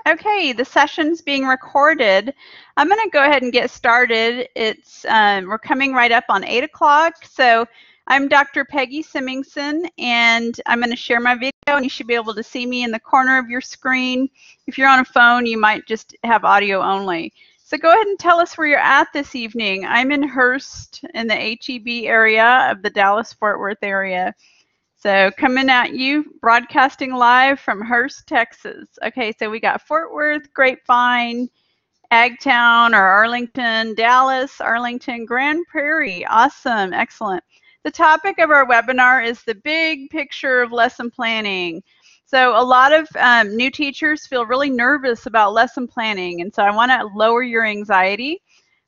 Okay, the session's being recorded. I'm going to go ahead and get started. We're coming right up on 8 o'clock. So I'm Dr. Peggy Symingson, and I'm going to share my video, and you should be able to see me in the corner of your screen. If you're on a phone, you might just have audio only. So go ahead and tell us where you're at this evening. I'm in Hurst in the HEB area of the Dallas-Fort Worth area. So coming at you, broadcasting live from Hurst, Texas. Okay, so we got Fort Worth, Grapevine, Agtown or Arlington, Dallas, Arlington, Grand Prairie. Awesome, excellent. The topic of our webinar is the big picture of lesson planning. So a lot of new teachers feel really nervous about lesson planning, and so I want to lower your anxiety.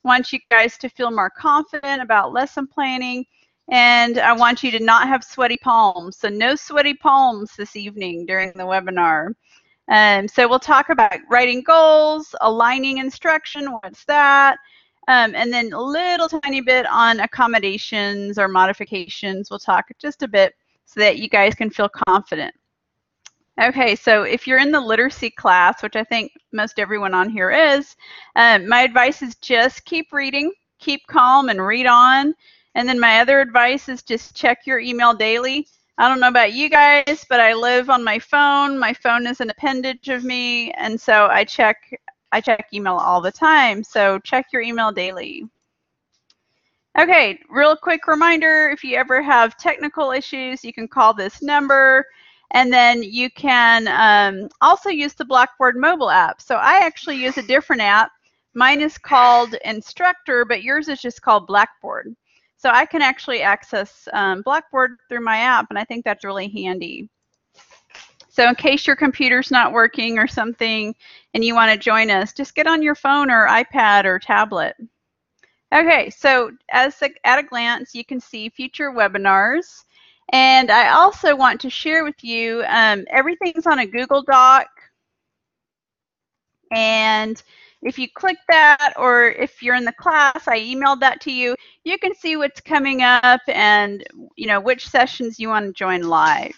I want you guys to feel more confident about lesson planning. And I want you to not have sweaty palms. So no sweaty palms this evening during the webinar. So we'll talk about writing goals, aligning instruction, what's that? And then a little tiny bit on accommodations or modifications. We'll talk just a bit so that you guys can feel confident. Okay, so if you're in the literacy class, which I think most everyone on here is, my advice is just keep reading, keep calm and read on. And then my other advice is just check your email daily. I don't know about you guys, but I live on my phone. My phone is an appendage of me, and so I check email all the time. So check your email daily. Okay, real quick reminder, if you ever have technical issues, you can call this number. And then you can also use the Blackboard mobile app. So I actually use a different app. Mine is called Instructor, but yours is just called Blackboard. So I can actually access Blackboard through my app, and I think that's really handy. So in case your computer's not working or something and you want to join us, just get on your phone or iPad or tablet. Okay, so at a glance, you can see future webinars. And I also want to share with you, everything's on a Google Doc. And if you click that, or if you're in the class, I emailed that to you, you can see what's coming up and which sessions you want to join live.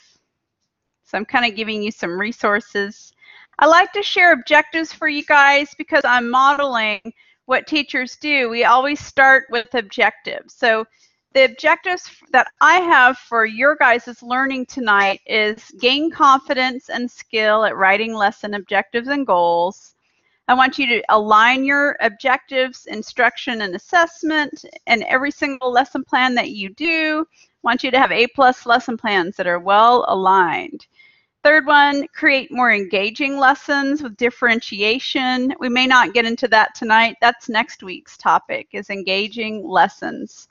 So I'm kind of giving you some resources. I like to share objectives for you guys because I'm modeling what teachers do. We always start with objectives. So the objectives that I have for your guys' learning tonight is gain confidence and skill at writing lesson objectives and goals. I want you to align your objectives, instruction, and assessment in every single lesson plan that you do. I want you to have A+ lesson plans that are well aligned. Third one, create more engaging lessons with differentiation. We may not get into that tonight. That's next week's topic, is engaging lessons.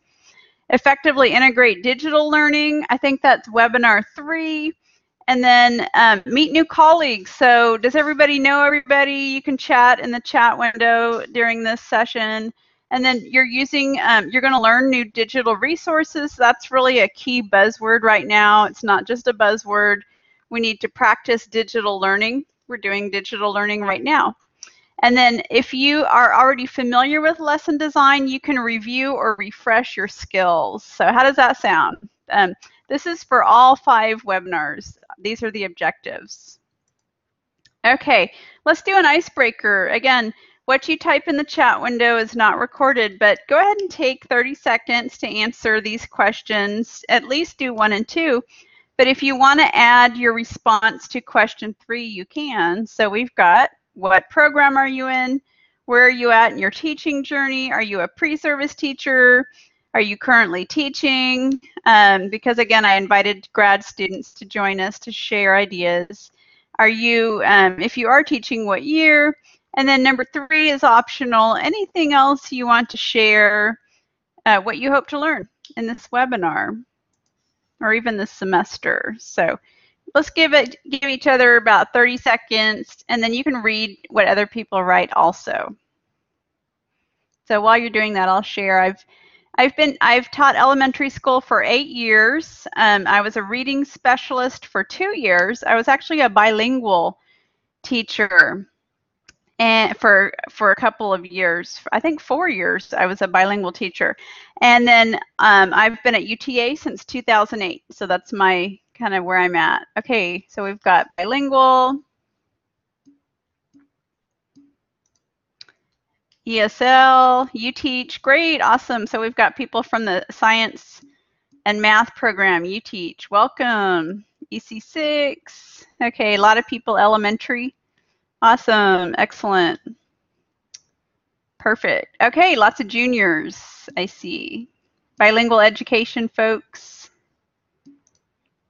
Effectively integrate digital learning. I think that's webinar 3. And then meet new colleagues. So does everybody know everybody? You can chat in the chat window during this session. And then you're going to learn new digital resources. That's really a key buzzword right now. It's not just a buzzword. We need to practice digital learning. We're doing digital learning right now. And then if you are already familiar with lesson design, you can review or refresh your skills. So how does that sound? This is for all 5 webinars. These are the objectives. Okay, let's do an icebreaker. Again, what you type in the chat window is not recorded, but go ahead and take 30 seconds to answer these questions. At least do 1 and 2. But if you want to add your response to question 3, you can. So we've got, what program are you in? Where are you at in your teaching journey? Are you a pre-service teacher? Are you currently teaching? Because again, I invited grad students to join us to share ideas. Are you, if you are teaching, what year? And then number 3 is optional. Anything else you want to share, what you hope to learn in this webinar or even this semester. So let's give each other about 30 seconds, and then you can read what other people write also. So while you're doing that, I'll share. I've taught elementary school for 8 years. I was a reading specialist for 2 years. I was actually a bilingual teacher, and for a couple of years. I think 4 years I was a bilingual teacher. And then I've been at UTA since 2008. So that's my kind of where I'm at. Okay, so we've got bilingual. ESL, you teach, great, awesome. So we've got people from the science and math program, you teach, welcome. EC6, okay, a lot of people elementary, awesome, excellent, perfect. Okay, lots of juniors, I see. Bilingual education folks,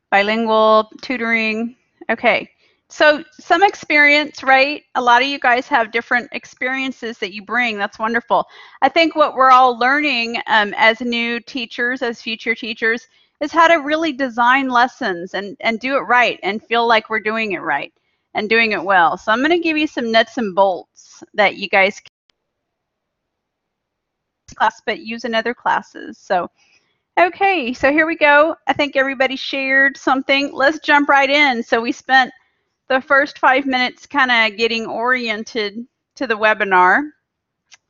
bilingual tutoring, okay. So some experience, right? A lot of you guys have different experiences that you bring. That's wonderful. I think what we're all learning as new teachers, as future teachers, is how to really design lessons and do it right and feel like we're doing it right and doing it well. So I'm going to give you some nuts and bolts that you guys can class, but use in other classes. So, okay, so here we go. I think everybody shared something. Let's jump right in. So we spent the first 5 minutes kind of getting oriented to the webinar.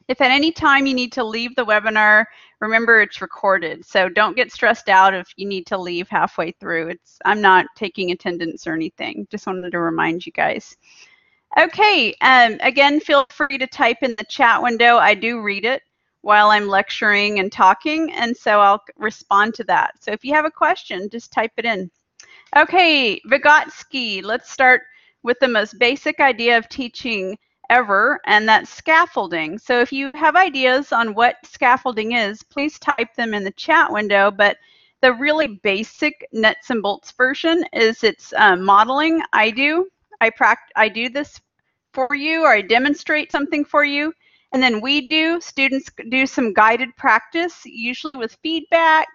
If at any time you need to leave the webinar, remember it's recorded. So don't get stressed out if you need to leave halfway through. I'm not taking attendance or anything. Just wanted to remind you guys. Okay, again, feel free to type in the chat window. I do read it while I'm lecturing and talking, and so I'll respond to that. So if you have a question, just type it in. Okay, Vygotsky, let's start with the most basic idea of teaching ever, and that's scaffolding. So if you have ideas on what scaffolding is, please type them in the chat window, but the really basic nuts and bolts version is it's modeling. I do this for you, or I demonstrate something for you, and then students do some guided practice, usually with feedback,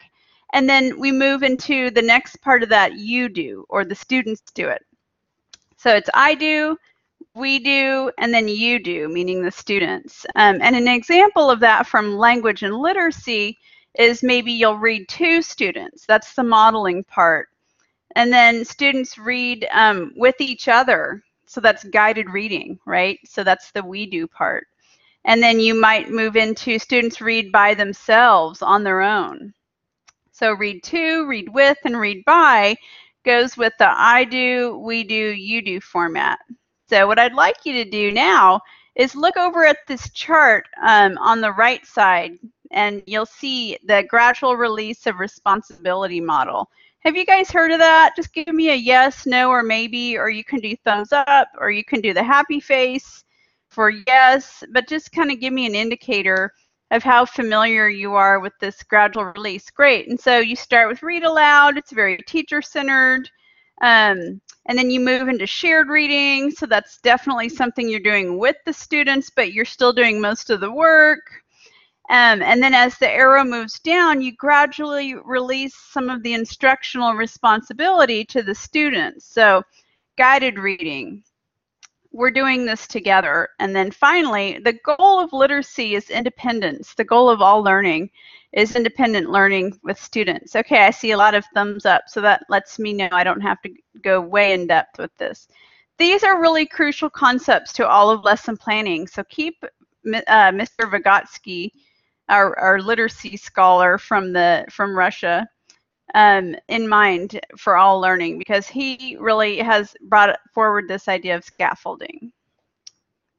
and then we move into the next part of that, you do, or the students do it. So it's I do, we do, and then you do, meaning the students. And an example of that from language and literacy is maybe you'll read to students. That's the modeling part. And then students read with each other. So that's guided reading, right? So that's the we do part. And then you might move into students read by themselves on their own. So read to, read with, and read by goes with the I do, we do, you do format. So what I'd like you to do now is look over at this chart on the right side, and you'll see the gradual release of responsibility model. Have you guys heard of that? Just give me a yes, no, or maybe, or you can do thumbs up, or you can do the happy face for yes, but just kind of give me an indicator of how familiar you are with this gradual release. Great. And so you start with read aloud. It's very teacher-centered. And then you move into shared reading. So that's definitely something you're doing with the students, but you're still doing most of the work. And then as the arrow moves down, you gradually release some of the instructional responsibility to the students. So guided reading. We're doing this together. And then finally, the goal of literacy is independence. The goal of all learning is independent learning with students. Okay, I see a lot of thumbs up, so that lets me know I don't have to go way in depth with this. These are really crucial concepts to all of lesson planning. So keep Mr. Vygotsky, our literacy scholar from Russia, in mind for all learning, because he really has brought forward this idea of scaffolding.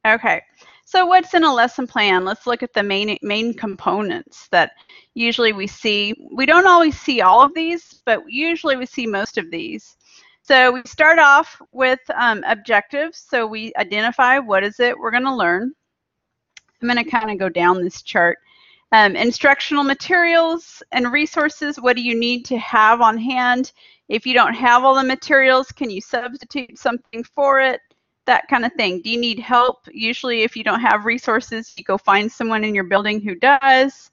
Okay, so what's in a lesson plan? Let's look at the main components that usually we see. We don't always see all of these, but usually we see most of these. So we start off with objectives. So we identify what is it we're going to learn. I'm going to kind of go down this chart. Instructional materials and resources. What do you need to have on hand? If you don't have all the materials, can you substitute something for it? That kind of thing. Do you need help? Usually if you don't have resources, you go find someone in your building who does.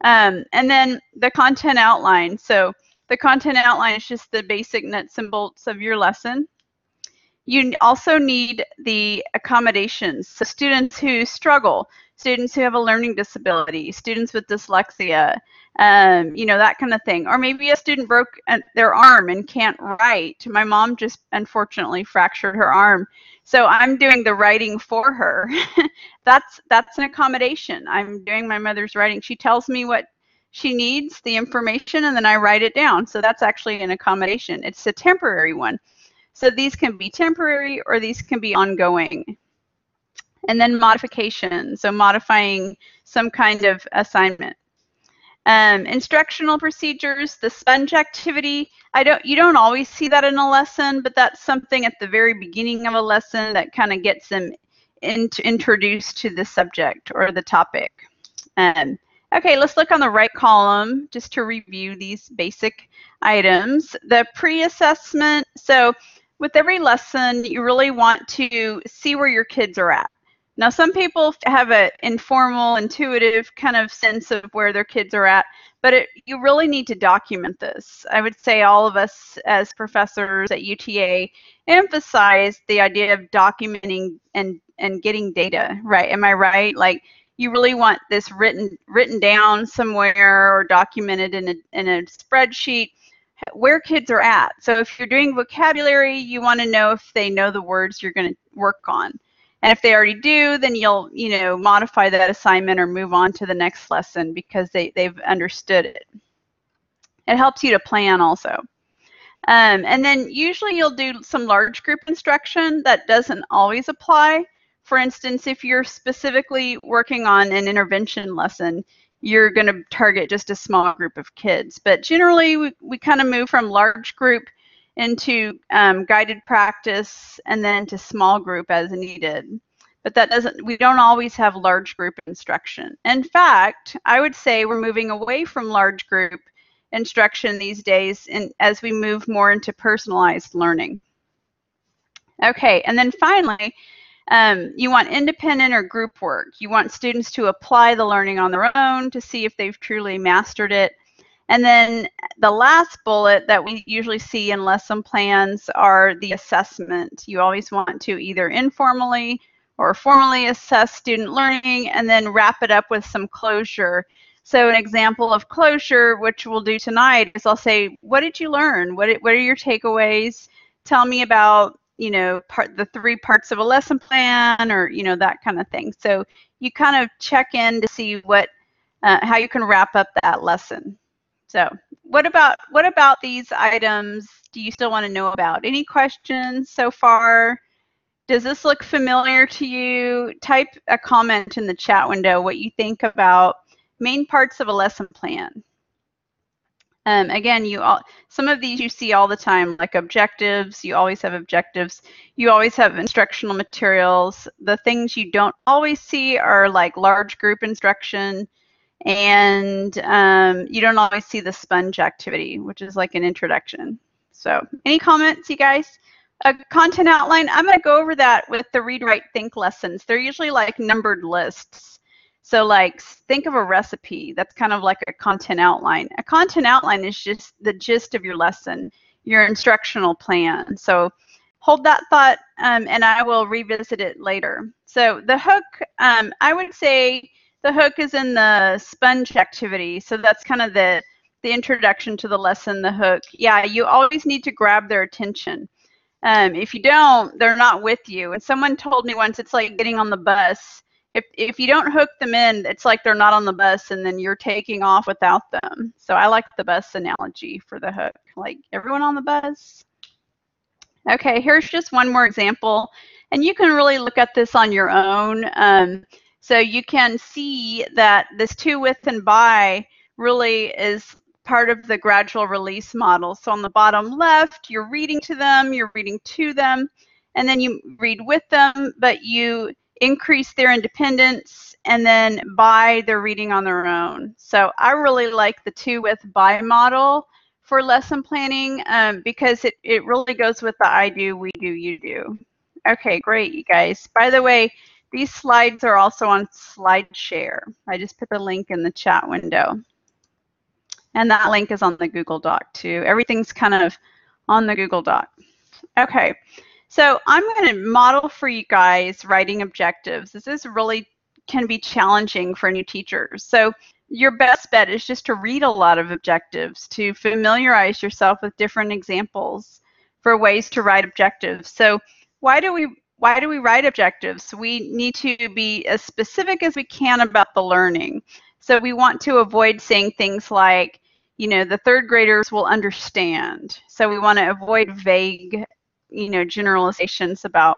And then the content outline. So the content outline is just the basic nuts and bolts of your lesson. You also need the accommodations. So students who struggle, students who have a learning disability, students with dyslexia, you know, that kind of thing. Or maybe a student broke their arm and can't write. My mom just unfortunately fractured her arm. So I'm doing the writing for her. That's an accommodation. I'm doing my mother's writing. She tells me what she needs, the information, and then I write it down. So that's actually an accommodation. It's a temporary one. So these can be temporary or these can be ongoing. And then modification, so modifying some kind of assignment. Instructional procedures, the sponge activity, you don't always see that in a lesson, but that's something at the very beginning of a lesson that kind of gets them introduced to the subject or the topic. Okay, let's look on the right column just to review these basic items. The pre-assessment, so with every lesson, you really want to see where your kids are at. Now, some people have an informal, intuitive kind of sense of where their kids are at, but you really need to document this. I would say all of us as professors at UTA emphasize the idea of documenting and getting data, right? Am I right? Like, you really want this written down somewhere or documented in a spreadsheet where kids are at. So if you're doing vocabulary, you want to know if they know the words you're going to work on. And if they already do, then you'll, modify that assignment or move on to the next lesson because they've understood it. It helps you to plan also. And then usually you'll do some large group instruction that doesn't always apply. For instance, if you're specifically working on an intervention lesson, you're going to target just a small group of kids. But generally, we kind of move from large group into guided practice and then to small group as needed. But we don't always have large group instruction. In fact, I would say we're moving away from large group instruction these days as we move more into personalized learning. Okay, and then finally, you want independent or group work. You want students to apply the learning on their own to see if they've truly mastered it. And then the last bullet that we usually see in lesson plans are the assessment. You always want to either informally or formally assess student learning and then wrap it up with some closure. So an example of closure, which we'll do tonight, is I'll say, what did you learn? What are your takeaways? Tell me about, the 3 parts of a lesson plan, or, that kind of thing. So you kind of check in to see how you can wrap up that lesson. So what about these items do you still want to know about? Any questions so far? Does this look familiar to you? Type a comment in the chat window what you think about main parts of a lesson plan. Again, some of these you see all the time, like objectives. You always have objectives. You always have instructional materials. The things you don't always see are like large group instruction, and you don't always see the sponge activity, which is like an introduction. So any comments, you guys? A content outline, I'm going to go over that with the Read, Write, Think lessons. They're usually like numbered lists. So like think of a recipe. That's kind of like a content outline. A content outline is just the gist of your lesson, your instructional plan. So hold that thought, and I will revisit it later. So the hook, I would say the hook is in the sponge activity. So that's kind of the introduction to the lesson, the hook. Yeah, you always need to grab their attention. If you don't, they're not with you. And someone told me once, it's like getting on the bus. If you don't hook them in, it's like they're not on the bus and then you're taking off without them. So I like the bus analogy for the hook. Like, everyone on the bus? Okay, here's just one more example. And you can really look at this on your own. So you can see that this to, with, and by really is part of the gradual release model. So on the bottom left, you're reading to them, you're reading to them, and then you read with them, but you increase their independence, and then by they're reading on their own. So I really like the to, with, by model for lesson planning because it really goes with the I do, we do, you do. Okay, great, you guys. By the way, these slides are also on SlideShare. I just put the link in the chat window. And that link is on the Google Doc too. Everything's kind of on the Google Doc. Okay, so I'm going to model for you guys writing objectives. This is really can be challenging for new teachers. So your best bet is just to read a lot of objectives, to familiarize yourself with different examples for ways to write objectives. So why do we write objectives? We need to be as specific as we can about the learning. So we want to avoid saying things like, the third graders will understand. So we want to avoid vague, generalizations about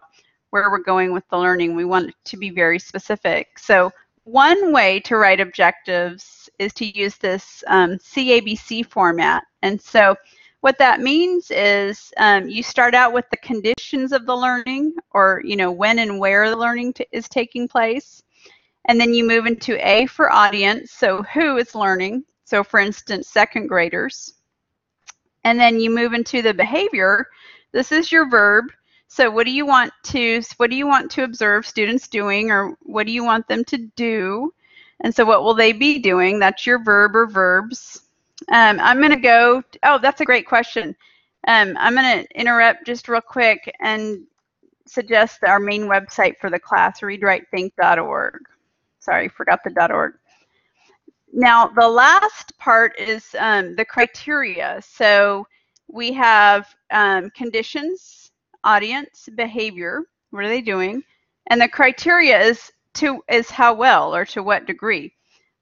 where we're going with the learning. We want it to be very specific. So one way to write objectives is to use this CABC format. And so what that means is you start out with the conditions of the learning, or when and where the learning is taking place. And then you move into A for audience, so who is learning. So for instance, second graders. And then you move into the behavior. This is your verb. So what do you want to observe students doing, or what do you want them to do? And so what will they be doing? That's your verb or verbs. I'm going to go, oh, that's a great question. I'm going to interrupt just real quick and suggest our main website for the class, readwritethink.org. Sorry, forgot the .org. Now, the last part is the criteria. So we have conditions, audience, behavior. What are they doing? And the criteria is how well, or to what degree.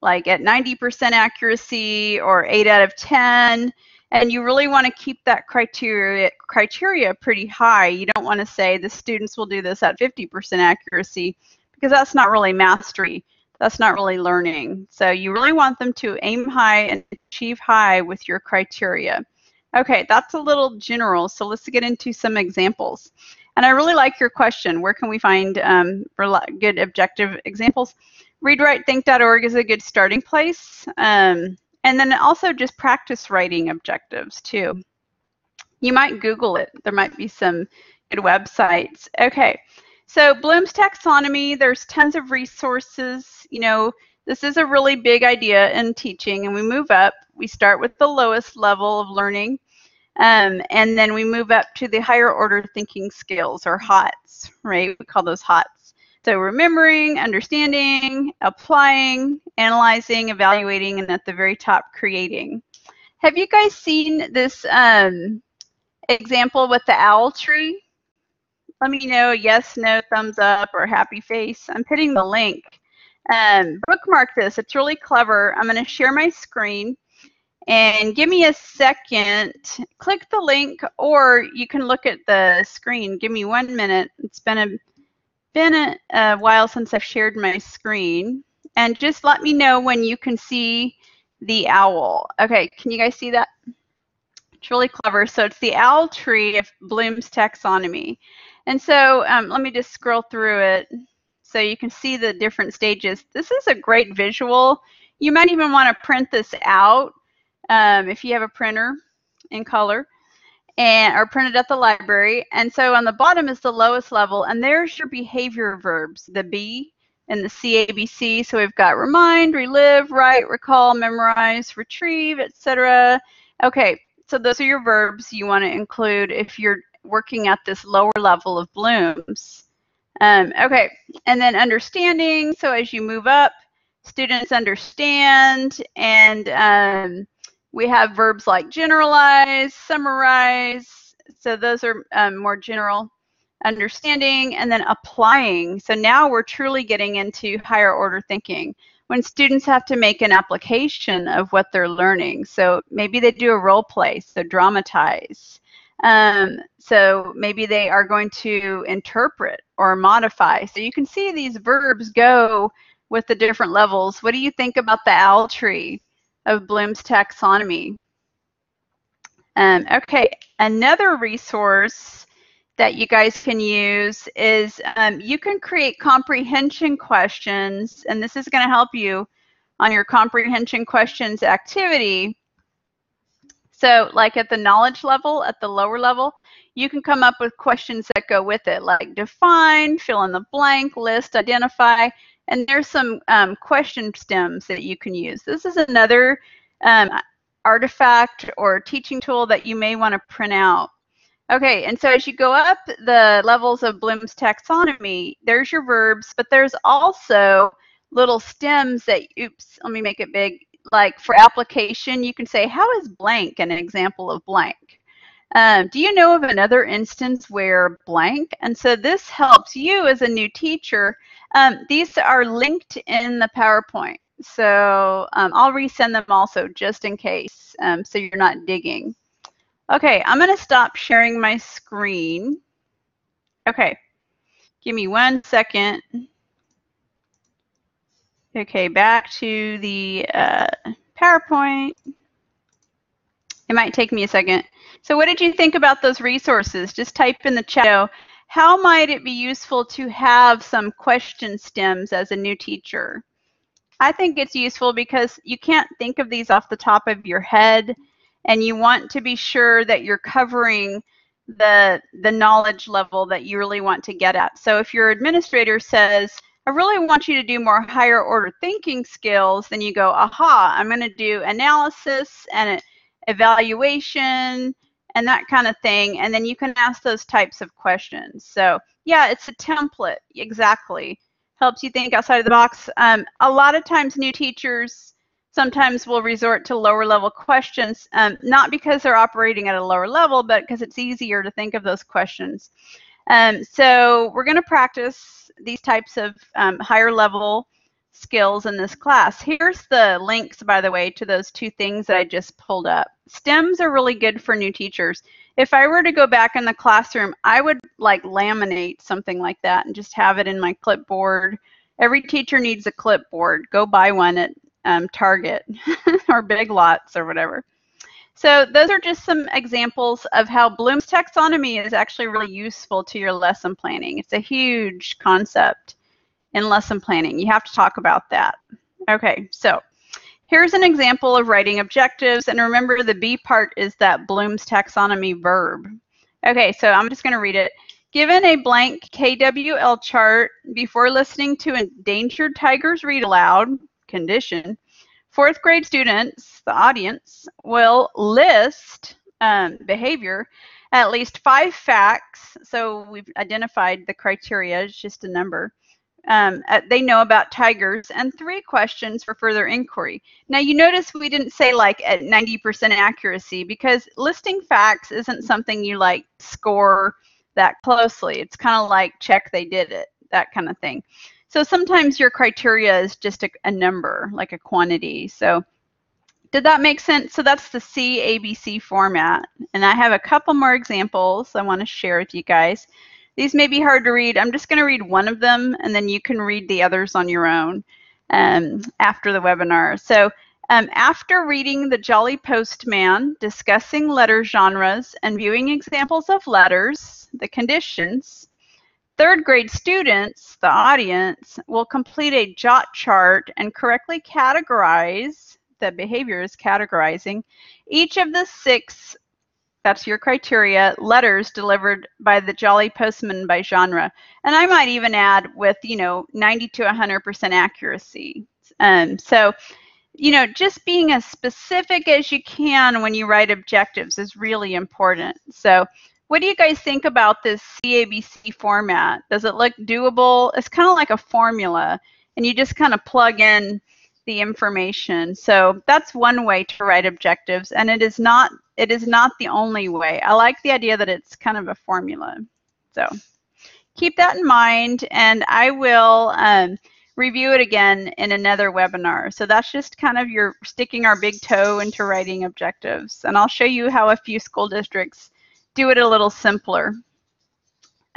Like at 90% accuracy or 8 out of 10. And you really want to keep that criteria pretty high. You don't want to say the students will do this at 50% accuracy, because that's not really mastery. That's not really learning. So you really want them to aim high and achieve high with your criteria. Okay, that's a little general, so let's get into some examples. And I really like your question. Where can we find good objective examples? Readwritethink.org is a good starting place. And then also just practice writing objectives too. You might Google it. There might be some good websites. Okay. So Bloom's taxonomy, there's tons of resources. This is a really big idea in teaching, and we move up. We start with the lowest level of learning, and then we move up to the higher order thinking skills, or HOTS, right? We call those HOTS. So remembering, understanding, applying, analyzing, evaluating, and at the very top, creating. Have you guys seen this example with the owl tree? Let me know, yes, no, thumbs up, or happy face. I'm putting the link. Bookmark this. It's really clever. I'm going to share my screen, and give me a second. Click the link, or you can look at the screen. Give me 1 minute. It's been a while since I've shared my screen. And just let me know when you can see the owl. Okay, can you guys see that? It's really clever. So it's the owl tree of Bloom's taxonomy. And so let me just scroll through it so you can see the different stages. This is a great visual. You might even want to print this out if you have a printer in color, or print it at the library. And so on the bottom is the lowest level, and there's your behavior verbs, the B and the CABC. So we've got remind, relive, write, recall, memorize, retrieve, etc. Okay, so those are your verbs you want to include if you're working at this lower level of Bloom's. Okay, and then understanding. So as you move up, students understand, and we have verbs like generalize, summarize. So those are more general. Understanding, and then applying. So now we're truly getting into higher order thinking, when students have to make an application of what they're learning. So maybe they do a role play, so dramatize. So maybe they are going to interpret or modify. So you can see these verbs go with the different levels. What do you think about the owl tree of Bloom's taxonomy? Okay, another resource that you guys can use is you can create comprehension questions, and this is going to help you on your comprehension questions activity. So like at the knowledge level, at the lower level, you can come up with questions that go with it, like define, fill in the blank, list, identify, and there's some question stems that you can use. This is another artifact or teaching tool that you may want to print out. Okay, and so as you go up the levels of Bloom's taxonomy, there's your verbs, but there's also little stems that, oops, let me make it big. Like for application, you can say, how is blank an example of blank? Do you know of another instance where blank? And so this helps you as a new teacher. These are linked in the PowerPoint. So I'll resend them also just in case, so you're not digging. Okay, I'm going to stop sharing my screen. Okay, Give me 1 second. Okay, back to the PowerPoint. It might take me a second. So what did you think about those resources? Just type in the chat. How might it be useful to have some question stems as a new teacher? I think it's useful because you can't think of these off the top of your head, and you want to be sure that you're covering the knowledge level that you really want to get at. So if your administrator says, I really want you to do more higher order thinking skills, then you go, aha, I'm going to do analysis and evaluation and that kind of thing, and then you can ask those types of questions. So yeah, it's a template, exactly. Helps you think outside of the box. A lot of times new teachers sometimes will resort to lower level questions, not because they're operating at a lower level, but because it's easier to think of those questions. So we're going to practice these types of higher level skills in this class. Here's the links, by the way, to those two things that I just pulled up. STEMs are really good for new teachers. If I were to go back in the classroom, I would like laminate something like that and just have it in my clipboard. Every teacher needs a clipboard. Go buy one at Target or Big Lots or whatever. So those are just some examples of how Bloom's taxonomy is actually really useful to your lesson planning. It's a huge concept in lesson planning. You have to talk about that. Okay, so here's an example of writing objectives, and remember the B part is that Bloom's taxonomy verb. Okay, so I'm just going to read it. Given a blank KWL chart before listening to Endangered Tigers Read Aloud, condition, fourth grade students, the audience, will list behavior, at least 5 facts. So we've identified the criteria, it's just a number. They know about tigers, and 3 questions for further inquiry. Now you notice we didn't say like at 90% accuracy, because listing facts isn't something you like score that closely. It's kind of like check they did it, that kind of thing. So sometimes your criteria is just a number, like a quantity. So did that make sense? So that's the CABC format. And I have a couple more examples I want to share with you guys. These may be hard to read. I'm just going to read one of them, and then you can read the others on your own after the webinar. So after reading The Jolly Postman, discussing letter genres, and viewing examples of letters, the conditions, third grade students, the audience, will complete a jot chart and correctly categorize, the behavior is categorizing, each of the 6, that's your criteria, letters delivered by the Jolly Postman by genre. And I might even add with, 90 to 100% accuracy. So, just being as specific as you can when you write objectives is really important. So what do you guys think about this CABC format? Does it look doable? It's kind of like a formula, and you just kind of plug in the information. So that's one way to write objectives, and it is not the only way. I like the idea that it's kind of a formula. So keep that in mind, and I will review it again in another webinar. So that's just kind of your sticking our big toe into writing objectives, and I'll show you how a few school districts do it a little simpler.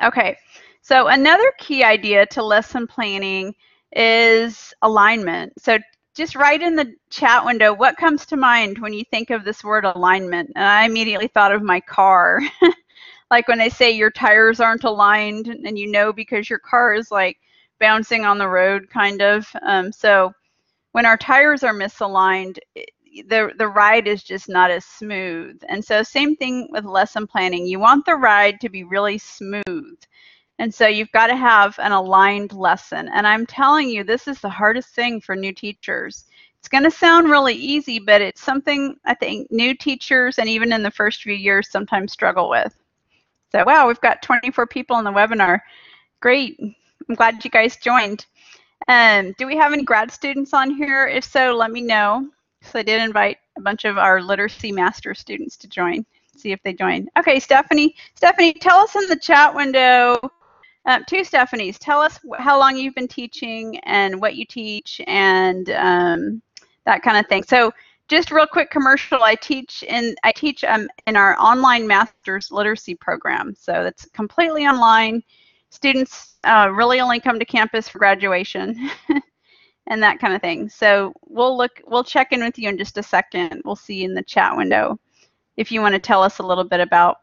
Okay, so another key idea to lesson planning is alignment. So just write in the chat window what comes to mind when you think of this word alignment. And I immediately thought of my car. Like when they say your tires aren't aligned, and because your car is like bouncing on the road kind of. So when our tires are misaligned, the ride is just not as smooth. And so same thing with lesson planning. You want the ride to be really smooth. And so you've got to have an aligned lesson. And I'm telling you, this is the hardest thing for new teachers. It's going to sound really easy, but it's something I think new teachers and even in the first few years sometimes struggle with. So wow, we've got 24 people in the webinar. Great. I'm glad you guys joined. Do we have any grad students on here? If so, let me know. So I did invite a bunch of our literacy master students to join. See if they join. Okay, Stephanie. Stephanie, tell us in the chat window, 2 Stephanies, tell us how long you've been teaching and what you teach and that kind of thing. So just real quick commercial, I teach in our online master's literacy program. So it's completely online. students really only come to campus for graduation and that kind of thing. So we'll check in with you in just a second. We'll see you in the chat window if you want to tell us a little bit about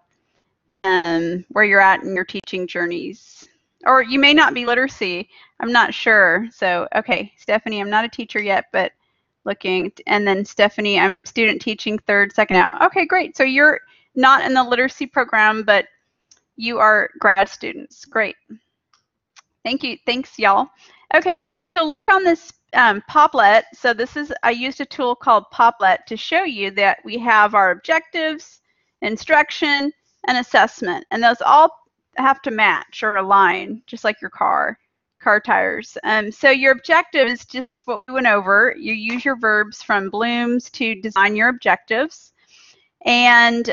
where you're at in your teaching journeys. Or you may not be literacy. I'm not sure. So, okay, Stephanie, I'm not a teacher yet, but looking. And then Stephanie, I'm student teaching third, second out. Okay, great. So you're not in the literacy program, but you are grad students. Great. Thank you. Thanks, y'all. Okay, so look on this Poplet. So this is, I used a tool called Poplet to show you that we have our objectives, instruction, and assessment. And those all have to match or align, just like your car tires. So your objective is just what we went over. You use your verbs from Bloom's to design your objectives. And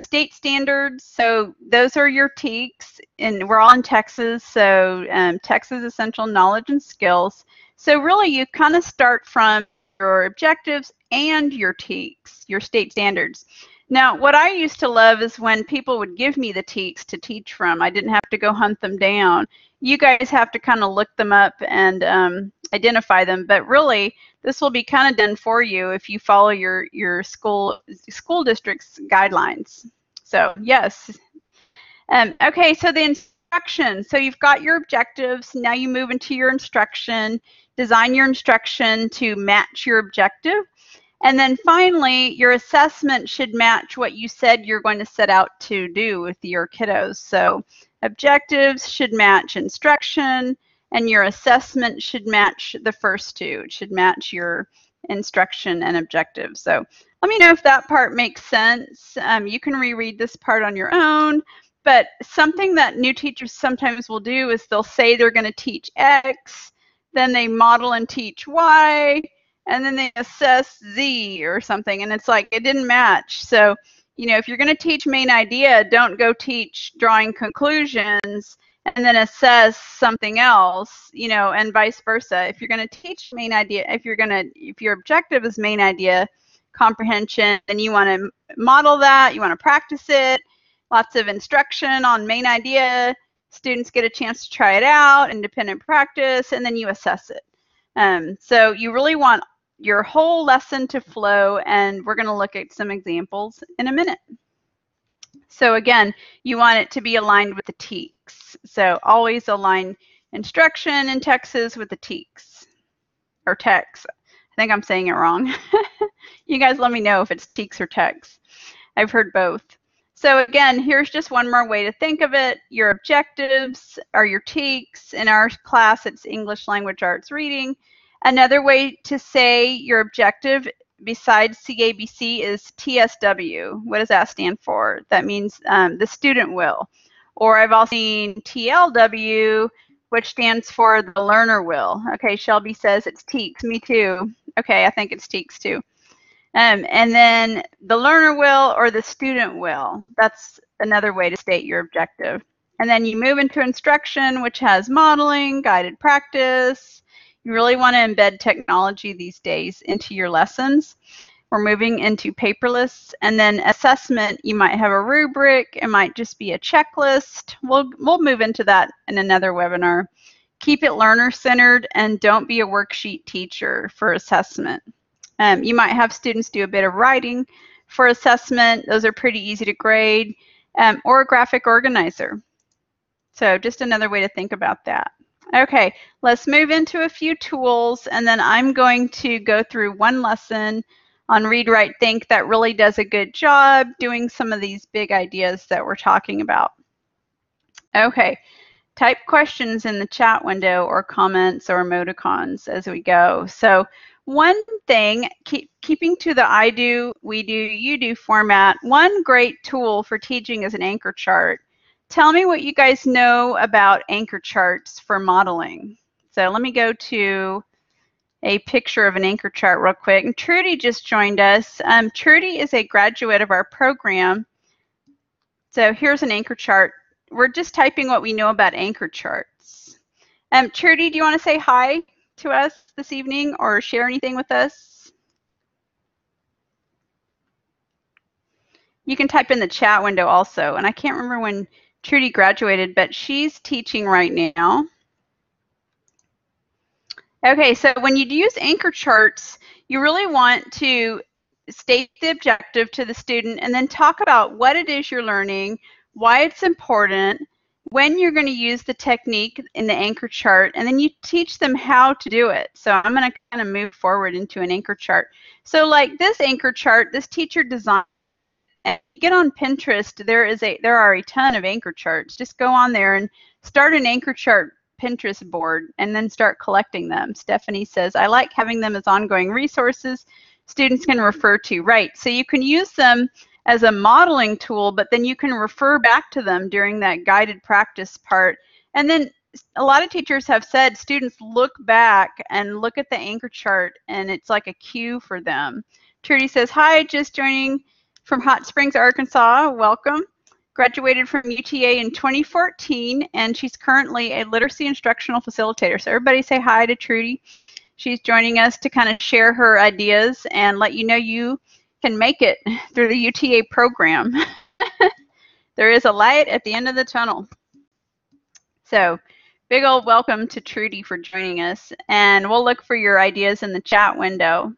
state standards, so those are your TEKS, and we're all in Texas, so Texas Essential Knowledge and Skills. So really you kind of start from your objectives and your TEKS, your state standards. Now, what I used to love is when people would give me the TEKS to teach from. I didn't have to go hunt them down. You guys have to kind of look them up and identify them, but really this will be kind of done for you if you follow your school district's guidelines. So yes. Okay, so the instruction. So you've got your objectives. Now you move into your instruction. Design your instruction to match your objective. And then finally, your assessment should match what you said you're going to set out to do with your kiddos. So objectives should match instruction, and your assessment should match the first two. It should match your instruction and objectives. So let me know if that part makes sense. You can reread this part on your own, but something that new teachers sometimes will do is they'll say they're going to teach X, then they model and teach Y, and then they assess Z or something, and it's like it didn't match. So, you know, if you're going to teach main idea, don't go teach drawing conclusions and then assess something else, you know, and vice versa. If you're going to teach main idea, if your objective is main idea comprehension, then you want to model that, you want to practice it, lots of instruction on main idea, students get a chance to try it out, independent practice, and then you assess it. So you really want your whole lesson to flow, and we're going to look at some examples in a minute. So again, you want it to be aligned with the TEKS. So always align instruction in Texas with the TEKS, or TEKS. I think I'm saying it wrong. You guys let me know if it's TEKS or TEKS. I've heard both. So again, here's just one more way to think of it. Your objectives are your TEKS. In our class, it's English Language Arts Reading. Another way to say your objective besides CABC is TSW. What does that stand for? That means the student will. Or I've also seen TLW, which stands for the learner will. Okay, Shelby says it's TEKS. Me too. Okay, I think it's TEKS too. And then the learner will or the student will. That's another way to state your objective. And then you move into instruction, which has modeling, guided practice. You really want to embed technology these days into your lessons. We're moving into paperless. And then assessment, you might have a rubric. It might just be a checklist. We'll move into that in another webinar. Keep it learner-centered and don't be a worksheet teacher for assessment. You might have students do a bit of writing for assessment. Those are pretty easy to grade, or a graphic organizer. So just another way to think about that. Okay, let's move into a few tools, and then I'm going to go through one lesson on Read, Write, Think that really does a good job doing some of these big ideas that we're talking about. Okay, type questions in the chat window or comments or emoticons as we go. So one thing, keeping to the I do, we do, you do format, one great tool for teaching is an anchor chart. Tell me what you guys know about anchor charts for modeling. So let me go to a picture of an anchor chart real quick. And Trudy just joined us. Trudy is a graduate of our program. So here's an anchor chart. We're just typing what we know about anchor charts. Trudy, do you want to say hi to us this evening or share anything with us? You can type in the chat window also. And I can't remember when Trudy graduated, but she's teaching right now. Okay, so when you use anchor charts, you really want to state the objective to the student and then talk about what it is you're learning, why it's important, when you're going to use the technique in the anchor chart, and then you teach them how to do it. So I'm going to kind of move forward into an anchor chart. So like this anchor chart, this teacher designed. And if you get on Pinterest, there are a ton of anchor charts. Just go on there and start an anchor chart Pinterest board and then start collecting them. Stephanie says, I like having them as ongoing resources students can refer to. Right, so you can use them as a modeling tool, but then you can refer back to them during that guided practice part. And then a lot of teachers have said students look back and look at the anchor chart, and it's like a cue for them. Trudy says, hi, just joining from Hot Springs, Arkansas. Welcome. Graduated from UTA in 2014, and she's currently a literacy instructional facilitator. So everybody say hi to Trudy. She's joining us to kind of share her ideas and let you know you can make it through the UTA program. There is a light at the end of the tunnel. So big old welcome to Trudy for joining us, and we'll look for your ideas in the chat window.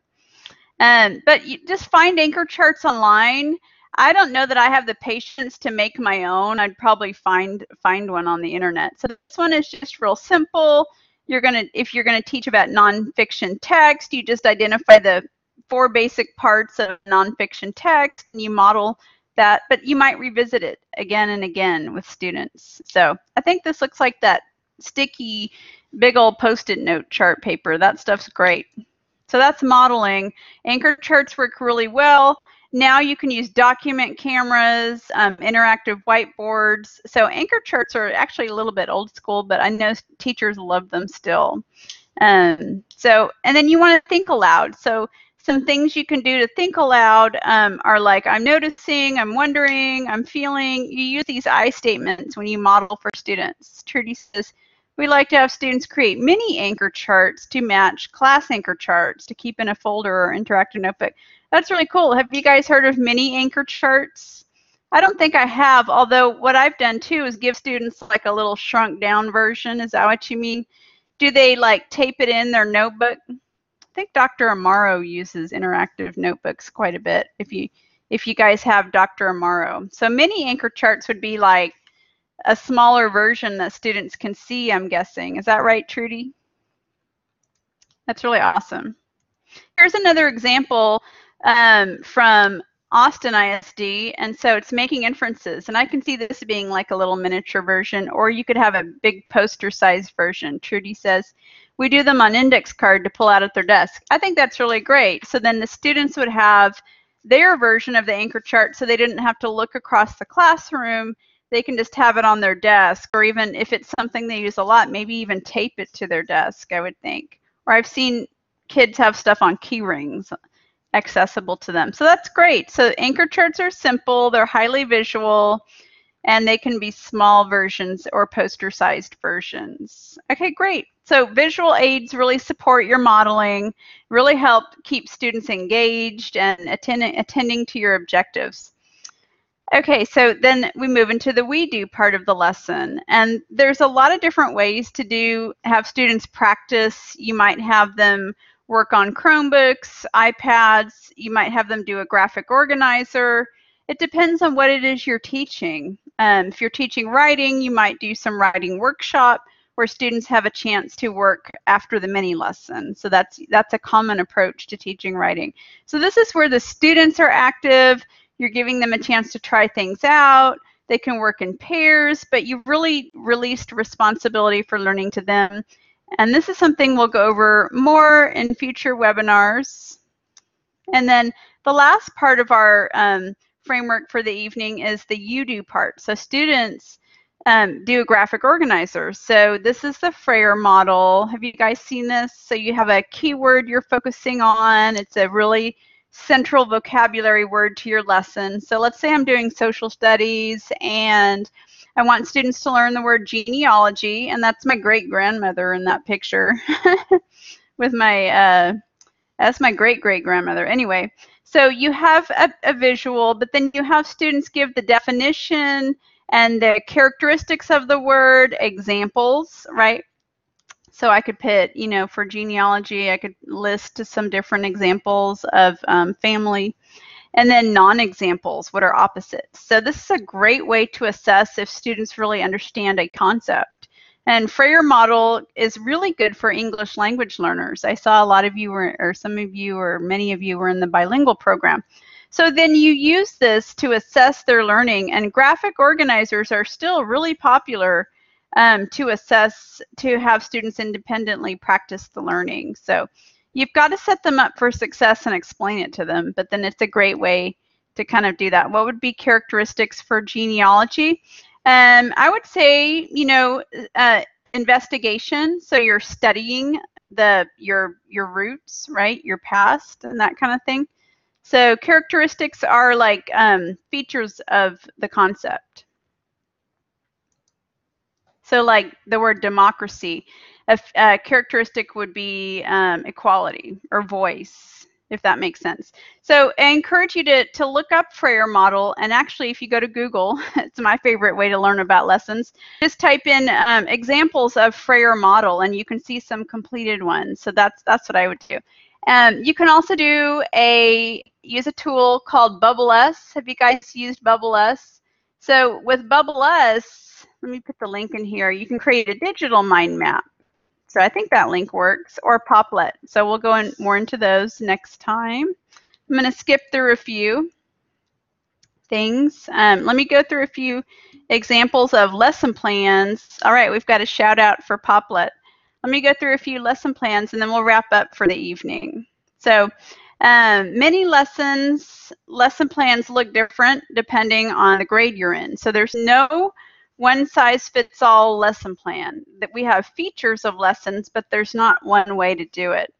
But you just find anchor charts online. I don't know that I have the patience to make my own. I'd probably find one on the internet. So this one is just real simple. If you're gonna teach about nonfiction text, you just identify the 4 basic parts of nonfiction text and you model that, but you might revisit it again and again with students. So I think this looks like that sticky, big old Post-it note chart paper. That stuff's great. So that's modeling. Anchor charts work really well. Now you can use document cameras, interactive whiteboards. So anchor charts are actually a little bit old school, but I know teachers love them still. And then you want to think aloud. So some things you can do to think aloud are like, I'm noticing, I'm wondering, I'm feeling. You use these I statements when you model for students. Trudy says, we like to have students create mini anchor charts to match class anchor charts to keep in a folder or interactive notebook. That's really cool. Have you guys heard of mini anchor charts? I don't think I have, although what I've done too is give students like a little shrunk down version. Is that what you mean? Do they like tape it in their notebook? I think Dr. Amaro uses interactive notebooks quite a bit if you guys have Dr. Amaro. So mini anchor charts would be like a smaller version that students can see, I'm guessing. Is that right, Trudy? That's really awesome. Here's another example from Austin ISD, and so it's making inferences, and I can see this being like a little miniature version, or you could have a big poster-sized version. Trudy says, we do them on index card to pull out at their desk. I think that's really great. So then the students would have their version of the anchor chart, so they didn't have to look across the classroom. They can just have it on their desk, or even if it's something they use a lot, maybe even tape it to their desk, I would think. Or I've seen kids have stuff on key rings accessible to them. So that's great. So anchor charts are simple, they're highly visual, and they can be small versions or poster-sized versions. Okay, great. So visual aids really support your modeling, really help keep students engaged and attending to your objectives. Okay, so then we move into the we do part of the lesson, and there's a lot of different ways to have students practice. You might have them work on Chromebooks, iPads, you might have them do a graphic organizer. It depends on what it is you're teaching. If you're teaching writing, you might do some writing workshop where students have a chance to work after the mini lesson. So that's a common approach to teaching writing. So this is where the students are active. You're giving them a chance to try things out. They can work in pairs, but you've really released responsibility for learning to them. And this is something we'll go over more in future webinars. And then the last part of our framework for the evening is the you do part. So students do a graphic organizer. So this is the Frayer model. Have you guys seen this? So you have a keyword you're focusing on. It's a really central vocabulary word to your lesson. So let's say I'm doing social studies and I want students to learn the word genealogy, and that's my great-grandmother in that picture with my, that's my great-great-grandmother. Anyway, so you have a visual, but then you have students give the definition and the characteristics of the word, examples, right? So I could put, you know, for genealogy, I could list some different examples of family, and then non-examples, what are opposites. So this is a great way to assess if students really understand a concept. And Frayer model is really good for English language learners. I saw a lot of you were, or some of you, or many of you were in the bilingual program. So then you use this to assess their learning, and graphic organizers are still really popular to assess, to have students independently practice the learning. So you've got to set them up for success and explain it to them, but then it's a great way to kind of do that. What would be characteristics for genealogy? I would say, you know, investigation. So you're studying your roots, right? Your past and that kind of thing. So characteristics are like features of the concept. So like the word democracy, a characteristic would be equality or voice, if that makes sense. So I encourage you to look up Frayer model, and actually if you go to Google, it's my favorite way to learn about lessons, just type in examples of Frayer model and you can see some completed ones. So that's what I would do. You can also use a tool called Bubble S. Have you guys used Bubble S? So with Bubble S, let me put the link in here, you can create a digital mind map. So I think that link works, or Poplet. So we'll go more into those next time. I'm going to skip through a few things. Let me go through a few examples of lesson plans. All right, we've got a shout out for Poplet. Let me go through a few lesson plans and then we'll wrap up for the evening. So many lesson plans look different depending on the grade you're in. So there's no one-size-fits-all lesson plan. That we have features of lessons, but there's not one way to do it.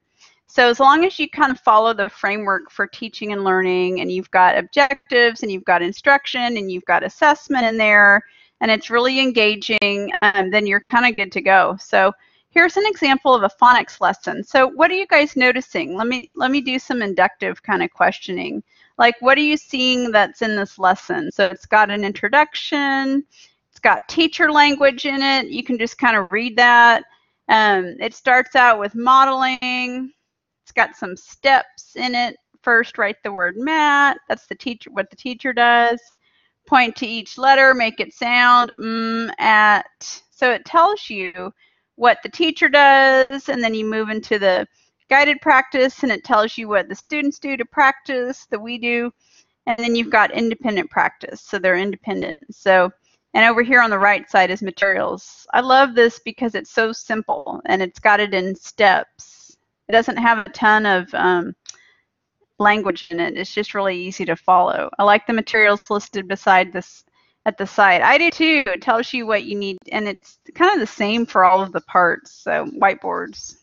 So as long as you kind of follow the framework for teaching and learning, and you've got objectives, and you've got instruction, and you've got assessment in there, and it's really engaging, then you're kind of good to go. So here's an example of a phonics lesson. So what are you guys noticing? Let me do some inductive kind of questioning. Like, what are you seeing that's in this lesson? So it's got an introduction. It's got teacher language in it. You can just kind of read that. It starts out with modeling. It's got some steps in it. First, write the word mat. That's the teacher, what the teacher does. Point to each letter, make it sound at. So it tells you what the teacher does, and then you move into the guided practice, and it tells you what the students do to practice, that we do, and then you've got independent practice, so they're independent. So, and over here on the right side is materials. I love this because it's so simple, and it's got it in steps. It doesn't have a ton of language in it. It's just really easy to follow. I like the materials listed beside this at the side. I do too. It tells you what you need, and it's kind of the same for all of the parts, so whiteboards.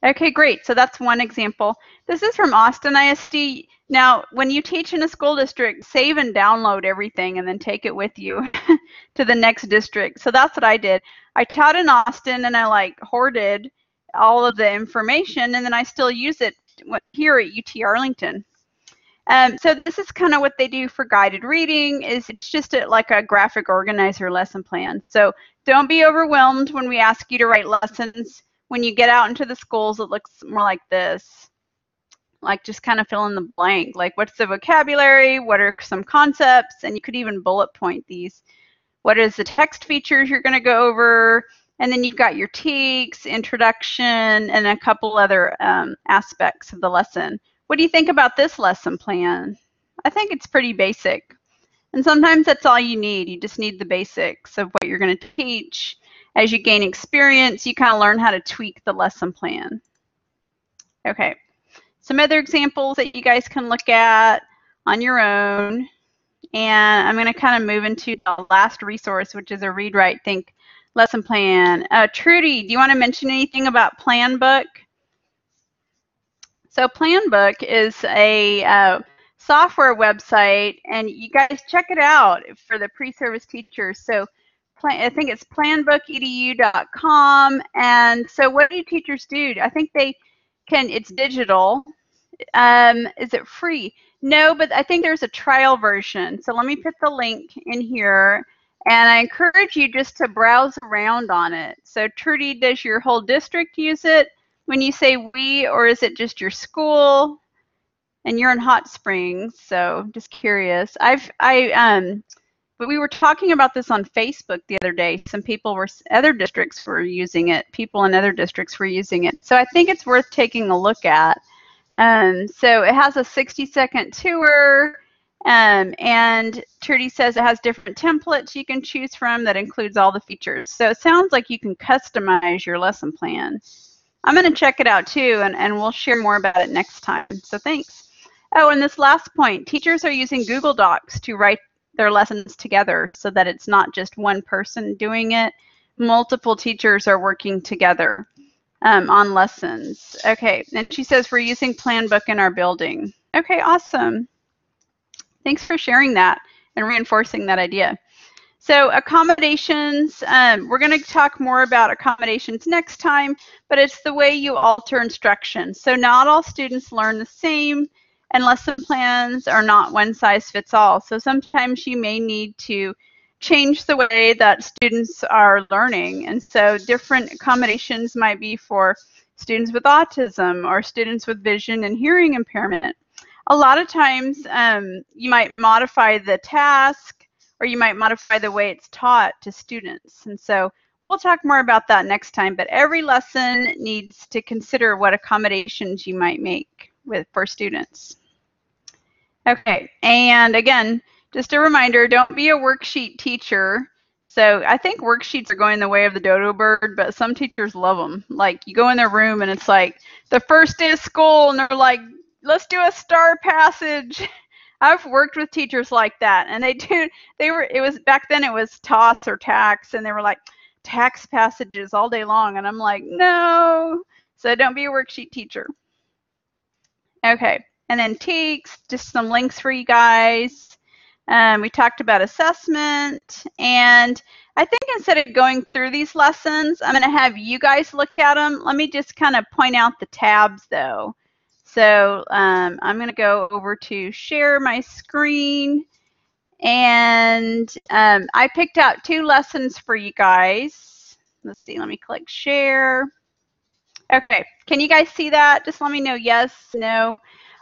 Okay, great. So that's one example. This is from Austin ISD. Now, when you teach in a school district, save and download everything and then take it with you to the next district. So that's what I did. I taught in Austin, and I like hoarded all of the information, and then I still use it here at UT Arlington. So this is kind of what they do for guided reading. It's just like a graphic organizer lesson plan. So don't be overwhelmed when we ask you to write lessons. When you get out into the schools, it looks more like this. Like, just kind of fill in the blank. Like, what's the vocabulary? What are some concepts? And you could even bullet point these. What is the text features you're going to go over? And then you've got your TEKS, introduction, and a couple other aspects of the lesson. What do you think about this lesson plan? I think it's pretty basic. And sometimes that's all you need. You just need the basics of what you're going to teach. As you gain experience, you kind of learn how to tweak the lesson plan. Okay. Some other examples that you guys can look at on your own. And I'm going to kind of move into the last resource, which is a read, write, think lesson plan. Trudy, do you want to mention anything about Planbook? So Planbook is a software website, and you guys check it out for the pre-service teachers. So I think it's planbookedu.com. And so what do teachers do? I think they can, it's digital. Is it free? No, but I think there's a trial version. So let me put the link in here. And I encourage you just to browse around on it. So Trudy, does your whole district use it when you say we, or is it just your school? And you're in Hot Springs, so just curious. But we were talking about this on Facebook the other day. Some people were, other districts were using it. People in other districts were using it. So I think it's worth taking a look at. So it has a 60-second tour, and Trudy says it has different templates you can choose from that includes all the features. So it sounds like you can customize your lesson plan. I'm going to check it out too, and we'll share more about it next time. So thanks. Oh, and this last point, teachers are using Google Docs to write their lessons together so that it's not just one person doing it. Multiple teachers are working together on lessons. Okay, and she says we're using Planbook in our building. Okay, awesome. Thanks for sharing that and reinforcing that idea. So accommodations, we're going to talk more about accommodations next time, but it's the way you alter instruction. So not all students learn the same, and lesson plans are not one size fits all. So sometimes you may need to change the way that students are learning. And so different accommodations might be for students with autism or students with vision and hearing impairment. A lot of times you might modify the task, or you might modify the way it's taught to students. And so we'll talk more about that next time, but every lesson needs to consider what accommodations you might make for students. Okay, and again, just a reminder, don't be a worksheet teacher. So I think worksheets are going the way of the dodo bird, but some teachers love them. Like you go in their room and it's like the first day of school and they're like, let's do a star passage. I've worked with teachers like that, and it was back then it was TOS or tax, and they were like tax passages all day long, and I'm like, no. So don't be a worksheet teacher. Okay, and then TEKS, just some links for you guys. We talked about assessment, and I think instead of going through these lessons, I'm going to have you guys look at them. Let me just kind of point out the tabs though. So I'm going to go over to share my screen, and I picked out 2 lessons for you guys. Let's see, let me click share. Okay, can you guys see that? Just let me know yes, no.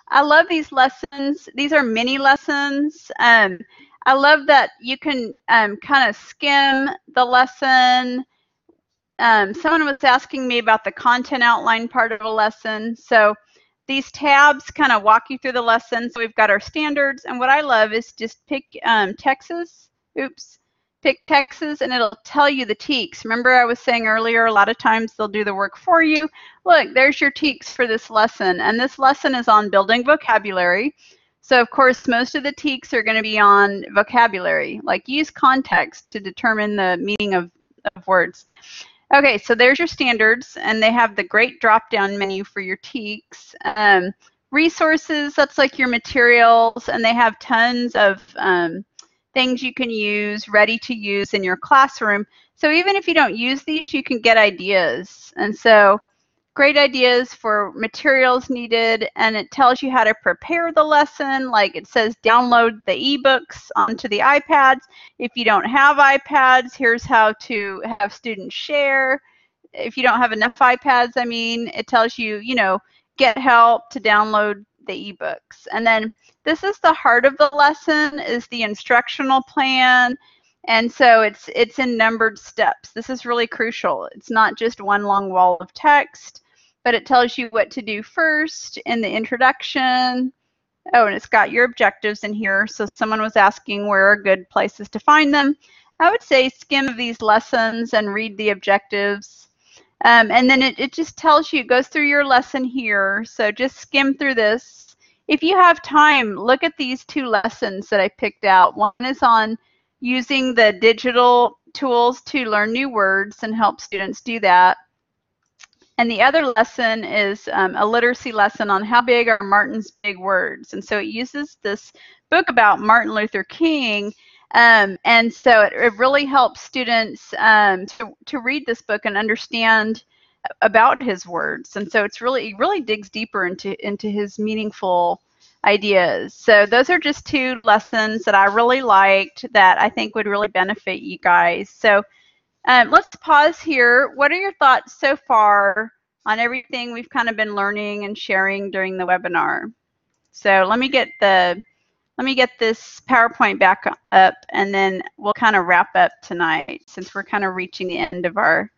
I love these lessons. These are mini lessons. I love that you can kind of skim the lesson. Someone was asking me about the content outline part of a lesson. So these tabs kind of walk you through the lesson. So we've got our standards, and what I love is just pick Texas. Oops. Pick Texas, and it'll tell you the TEKS. Remember I was saying earlier, a lot of times they'll do the work for you. Look, there's your TEKS for this lesson, and this lesson is on building vocabulary. So of course, most of the TEKS are going to be on vocabulary, like use context to determine the meaning of words. Okay, so there's your standards, and they have the great drop-down menu for your TEKS. Resources, that's like your materials, and they have tons of things you can use, ready to use in your classroom. So even if you don't use these, you can get ideas. And so great ideas for materials needed, and it tells you how to prepare the lesson. Like it says download the ebooks onto the iPads. If you don't have iPads, here's how to have students share. If you don't have enough iPads, I mean, it tells you, get help to download the ebooks. And then this is the heart of the lesson, is the instructional plan. And so it's in numbered steps. This is really crucial. It's not just one long wall of text, but it tells you what to do first in the introduction. Oh, and it's got your objectives in here. So someone was asking where are good places to find them. I would say skim these lessons and read the objectives. And then it just tells you, it goes through your lesson here. So just skim through this. If you have time, look at these 2 lessons that I picked out. One is on using the digital tools to learn new words and help students do that. And the other lesson is a literacy lesson on how big are Martin's big words. And so it uses this book about Martin Luther King. And so it really helps students to read this book and understand about his words. And so it really digs deeper into his meaningful ideas. So those are just 2 lessons that I really liked that I think would really benefit you guys. So let's pause here. What are your thoughts so far on everything we've kind of been learning and sharing during the webinar? So let me get this PowerPoint back up, and then we'll kind of wrap up tonight since we're kind of reaching the end of our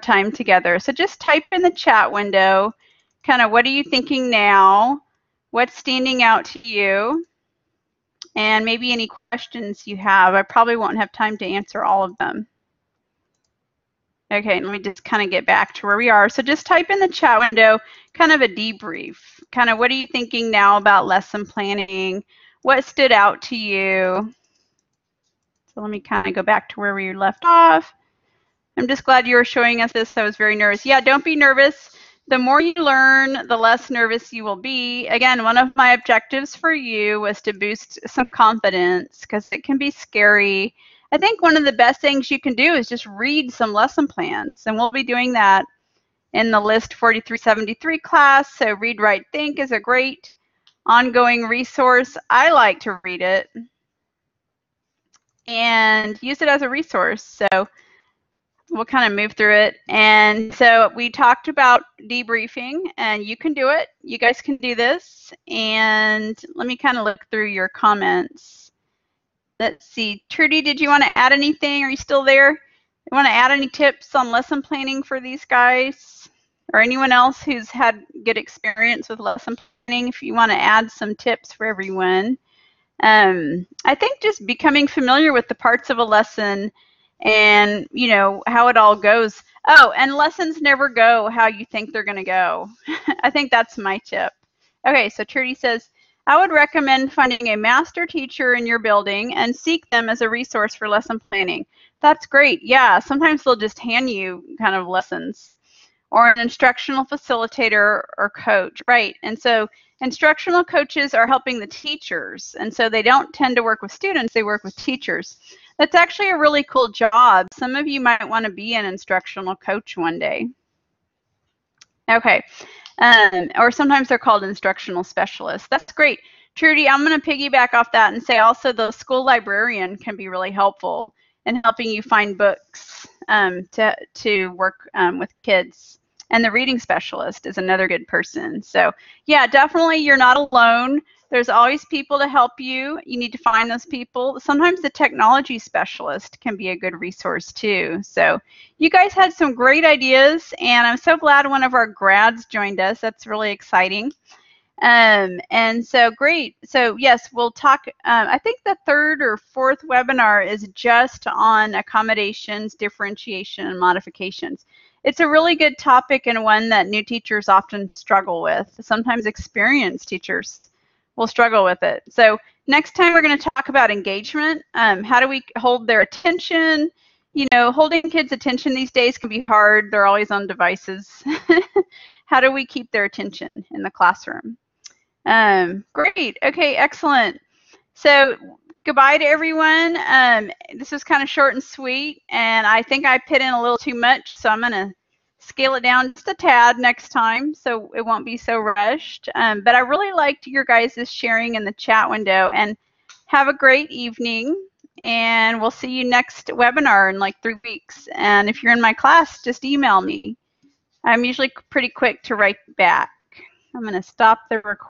time together. So just type in the chat window, kind of what are you thinking now? What's standing out to you? And maybe any questions you have. I probably won't have time to answer all of them. Okay, let me just kind of get back to where we are. So just type in the chat window, kind of a debrief. Kind of what are you thinking now about lesson planning? What stood out to you? So let me kind of go back to where we left off. I'm just glad you were showing us this. I was very nervous. Yeah, don't be nervous. The more you learn, the less nervous you will be. Again, one of my objectives for you was to boost some confidence because it can be scary. I think one of the best things you can do is just read some lesson plans, and we'll be doing that in the List 4373 class. So Read, Write, Think is a great ongoing resource. I like to read it and use it as a resource. So we'll kind of move through it. And so we talked about debriefing, and you can do it. You guys can do this. And let me kind of look through your comments. Let's see. Trudy, did you want to add anything? Are you still there? You want to add any tips on lesson planning for these guys? Or anyone else who's had good experience with lesson planning, if you want to add some tips for everyone. I think just becoming familiar with the parts of a lesson and, you know, how it all goes. Oh, and lessons never go how you think they're going to go. I think that's my tip. Okay, so Trudy says, I would recommend finding a master teacher in your building and seek them as a resource for lesson planning. That's great. Yeah, sometimes they'll just hand you kind of lessons, or an instructional facilitator or coach, right? And so instructional coaches are helping the teachers, and so they don't tend to work with students, they work with teachers. That's actually a really cool job. Some of you might want to be an instructional coach one day. Okay, or sometimes they're called instructional specialists. That's great. Trudy, I'm going to piggyback off that and say also the school librarian can be really helpful in helping you find books to work with kids. And the reading specialist is another good person. So yeah, definitely you're not alone. There's always people to help you. You need to find those people. Sometimes the technology specialist can be a good resource too. So you guys had some great ideas, and I'm so glad one of our grads joined us. That's really exciting. And so great. So yes, we'll talk, I think the 3rd or 4th webinar is just on accommodations, differentiation, and modifications. It's a really good topic and one that new teachers often struggle with. Sometimes experienced teachers will struggle with it. So next time we're going to talk about engagement. How do we hold their attention? You know, holding kids' attention these days can be hard. They're always on devices. How do we keep their attention in the classroom? Great. Okay, excellent. So goodbye to everyone. This was kind of short and sweet, and I think I put in a little too much, so I'm going to scale it down just a tad next time so it won't be so rushed. But I really liked your guys' sharing in the chat window, and have a great evening, and we'll see you next webinar in like 3 weeks. And if you're in my class, just email me. I'm usually pretty quick to write back. I'm going to stop the recording.